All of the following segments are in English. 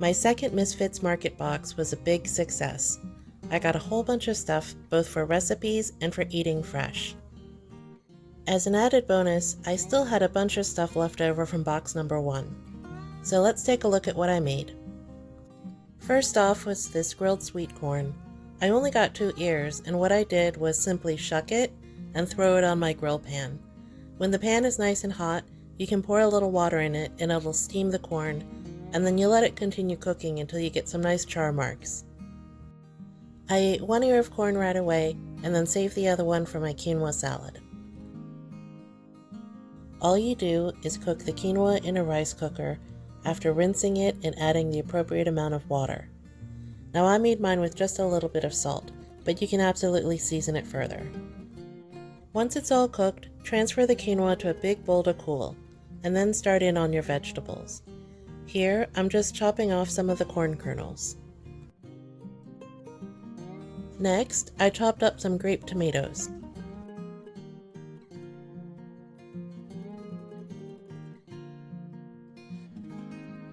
My second Misfits market box was a big success. I got a whole bunch of stuff, both for recipes and for eating fresh. As an added bonus, I still had a bunch of stuff left over from box number 1. So let's take a look at what I made. First off was this grilled sweet corn. I only got 2 ears, and what I did was simply shuck it and throw it on my grill pan. When the pan is nice and hot, you can pour a little water in it and it'll steam the corn, and then you let it continue cooking until you get some nice char marks. I ate 1 ear of corn right away and then saved the other one for my quinoa salad. All you do is cook the quinoa in a rice cooker after rinsing it and adding the appropriate amount of water. Now I made mine with just a little bit of salt, but you can absolutely season it further. Once it's all cooked, transfer the quinoa to a big bowl to cool, and then start in on your vegetables. Here, I'm just chopping off some of the corn kernels. Next, I chopped up some grape tomatoes.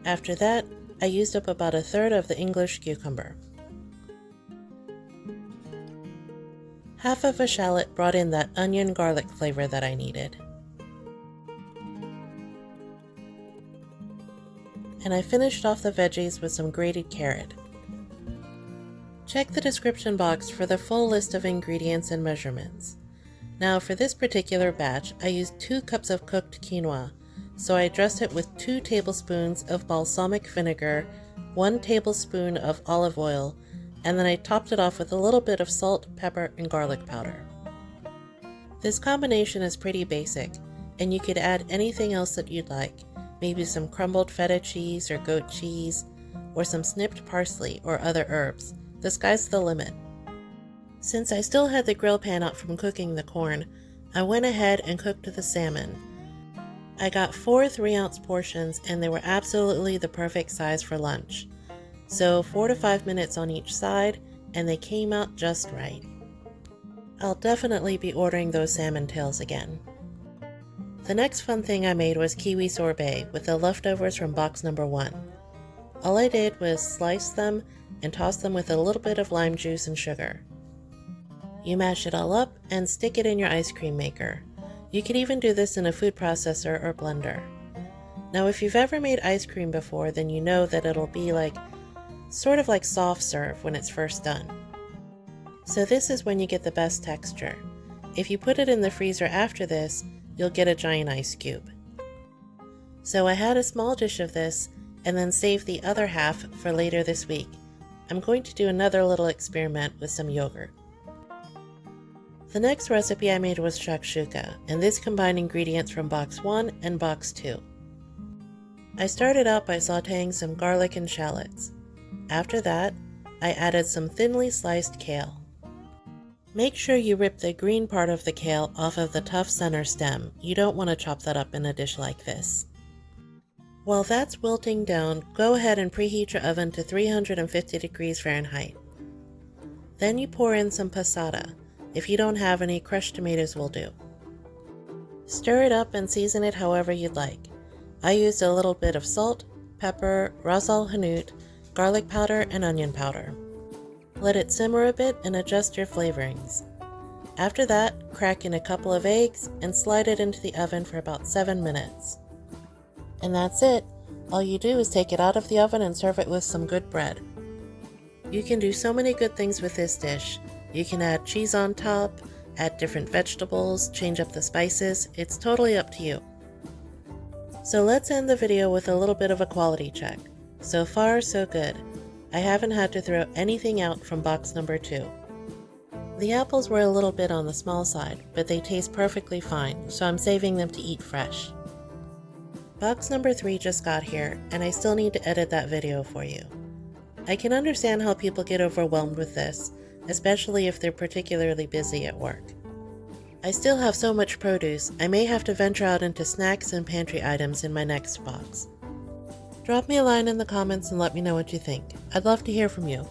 After that, I used up about 1/3 of the English cucumber. Half of a shallot brought in that onion garlic flavor that I needed. And I finished off the veggies with some grated carrot. Check the description box for the full list of ingredients and measurements. Now for this particular batch, I used 2 cups of cooked quinoa, so I dressed it with 2 tablespoons of balsamic vinegar, 1 tablespoon of olive oil, and then I topped it off with a little bit of salt, pepper, and garlic powder. This combination is pretty basic, and you could add anything else that you'd like, maybe some crumbled feta cheese or goat cheese, or some snipped parsley or other herbs. The sky's the limit. Since I still had the grill pan out from cooking the corn, I went ahead and cooked the salmon. I got 4 3-ounce portions and they were absolutely the perfect size for lunch. So 4 to 5 minutes on each side and they came out just right. I'll definitely be ordering those salmon tails again. The next fun thing I made was kiwi sorbet with the leftovers from box number 1. All I did was slice them and toss them with a little bit of lime juice and sugar. You mash it all up and stick it in your ice cream maker. You could even do this in a food processor or blender. Now if you've ever made ice cream before, then you know that it'll be sort of like soft serve when it's first done. So this is when you get the best texture. If you put it in the freezer after this, you'll get a giant ice cube. So I had a small dish of this and then saved the other half for later this week. I'm going to do another little experiment with some yogurt. The next recipe I made was shakshuka, and this combined ingredients from box 1 and box 2. I started out by sauteing some garlic and shallots. After that, I added some thinly sliced kale. Make sure you rip the green part of the kale off of the tough center stem. You don't want to chop that up in a dish like this. While that's wilting down, go ahead and preheat your oven to 350 degrees Fahrenheit. Then you pour in some passata. If you don't have any, crushed tomatoes will do. Stir it up and season it however you'd like. I used a little bit of salt, pepper, ras al hanout, garlic powder, and onion powder. Let it simmer a bit and adjust your flavorings. After that, crack in a couple of eggs and slide it into the oven for about 7 minutes. And that's it. All you do is take it out of the oven and serve it with some good bread. You can do so many good things with this dish. You can add cheese on top, add different vegetables, change up the spices. It's totally up to you. So let's end the video with a little bit of a quality check. So far, so good. I haven't had to throw anything out from box number 2. The apples were a little bit on the small side, but they taste perfectly fine, so I'm saving them to eat fresh. Box number 3 just got here, and I still need to edit that video for you. I can understand how people get overwhelmed with this, especially if they're particularly busy at work. I still have so much produce, I may have to venture out into snacks and pantry items in my next box. Drop me a line in the comments and let me know what you think. I'd love to hear from you.